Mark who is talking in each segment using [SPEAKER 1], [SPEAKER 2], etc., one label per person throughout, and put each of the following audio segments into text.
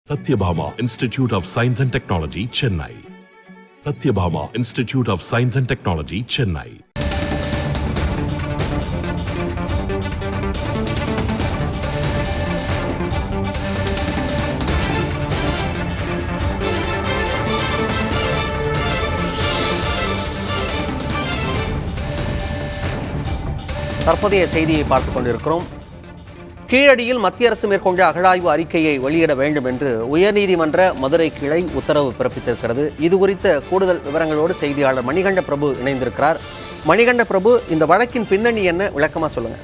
[SPEAKER 1] Satyabhama Institute of Science and Technology, Chennai. Satyabhama Institute of Science and Technology, Chennai.
[SPEAKER 2] தற்போதைய செய்தியை பார்த்துக் கொண்டிருக்கிறோம். கீழடியில் மத்திய அரசு மேற்கொண்ட அகழாய்வு அறிக்கையை வெளியிட வேண்டும் என்று உயர்நீதிமன்ற மதுரை கிளை உத்தரவு பிறப்பித்திருக்கிறது. இது குறித்த கூடுதல் விவரங்களோடு செய்தியாளர் மணிகண்ட பிரபு இணைந்திருக்கிறார். மணிகண்ட பிரபு, இந்த வழக்கின் பின்னணி என்ன, விளக்கமா சொல்லுங்க.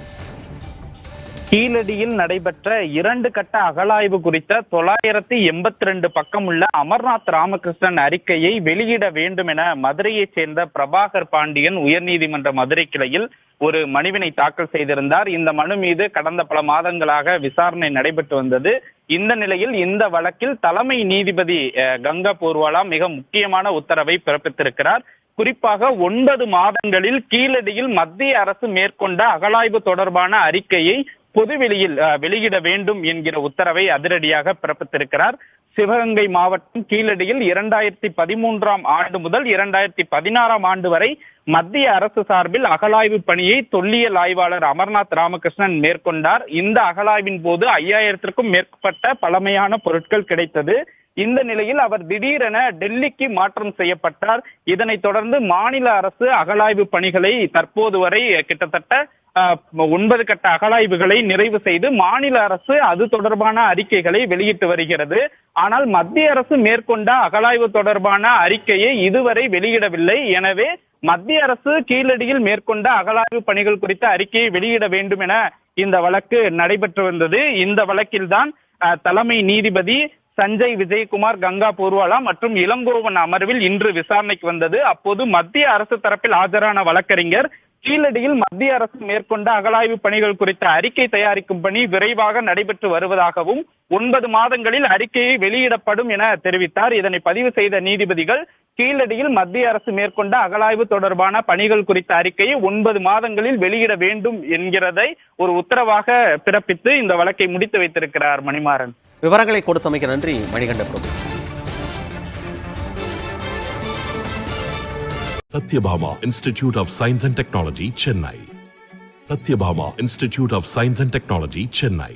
[SPEAKER 3] கீழடியில் நடைபெற்ற 2 கட்ட அகழாய்வு குறித்த 982 பக்கம் உள்ள அமர்நாத் ராமகிருஷ்ணன் அறிக்கையை வெளியிட வேண்டும் என மதுரையைச் சேர்ந்த பிரபாகர் பாண்டியன் உயர்நீதிமன்ற மதுரை கிளையில் ஒரு மனுவினை தாக்கல் செய்திருந்தார். இந்த மனு மீது கடந்த பல மாதங்களாக விசாரணை நடைபெற்று வந்தது. இந்த நிலையில் இந்த வழக்கில் தலைமை நீதிபதி கங்கா பூர்வாலா மிக முக்கியமான உத்தரவை பிறப்பித்திருக்கிறார். குறிப்பாக 9 மாதங்களில் கீழடியில் மத்திய அரசு மேற்கொண்ட அகழாய்வு தொடர்பான அறிக்கையை பொதுவெளியில் வெளியிட வேண்டும் என்கிற உத்தரவை அதிரடியாக பிறப்பித்திருக்கிறார். சிவகங்கை மாவட்டம் கீழடியில் 2013ஆம் ஆண்டு முதல் 2016ஆம் ஆண்டு வரை மத்திய அரசு சார்பில் அகழாய்வு பணியை தொல்லியல் ஆய்வாளர் அமர்நாத் ராமகிருஷ்ணன் மேற்கொண்டார். இந்த அகழாய்வின் போது 5000த்திற்கும் மேற்பட்ட பழமையான பொருட்கள் கிடைத்தது. இந்த நிலையில் அவர் திடீரென டெல்லிக்கு மாற்றம் செய்யப்பட்டார். இதனைத் தொடர்ந்து மாநில அரசு அகழாய்வு பணிகளை தற்போது வரை கிட்டத்தட்ட 9 கட்ட அகழாய்வுகளை நிறைவு செய்து மாநில அரசு அது தொடர்பான அறிக்கைகளை வெளியிட்டு வருகிறது. ஆனால் மத்திய அரசு மேற்கொண்ட அகழாய்வு தொடர்பான அறிக்கையை இதுவரை வெளியிடவில்லை. எனவே மத்திய அரசு கீழடியில் மேற்கொண்ட அகழாய்வு பணிகள் குறித்த அறிக்கையை வெளியிட வேண்டும் என இந்த வழக்கு நடைபெற்று வந்தது. இந்த வழக்கில்தான் தலைமை நீதிபதி சஞ்சய் விஜயகுமார், கங்கா பூர்வாலா மற்றும் இளங்கோவன் அமர்வில் இன்று விசாரணைக்கு வந்தது. அப்போது மத்திய அரசு தரப்பில் ஆஜரான வழக்கறிஞர் கீழடியில் மத்திய அரசு மேற்கொண்ட அகழாய்வு பணிகள் குறித்த அறிக்கை தயாரிக்கும் பணி விரைவாக நடைபெற்று வருவதாகவும் 9 மாதங்களில் அறிக்கையை வெளியிடப்படும் என தெரிவித்தார். இதனை பதிவு செய்த நீதிபதிகள் கீழடியில் மத்திய அரசு மேற்கொண்ட அகழாய்வு தொடர்பான பணிகள் குறித்த அறிக்கையை 9 மாதங்களில் வெளியிட வேண்டும் என்கிறதை ஒரு உத்தரவாக பிறப்பித்து இந்த வழக்கை முடித்து வைத்திருக்கிறார். மணிமாறன்,
[SPEAKER 2] விவரங்களை கொடுத்தமைக்கு நன்றி மணிகண்ட பிரபு.
[SPEAKER 1] Satyabhama Institute of Science and Technology, Chennai. Satyabhama Institute of Science and Technology, Chennai.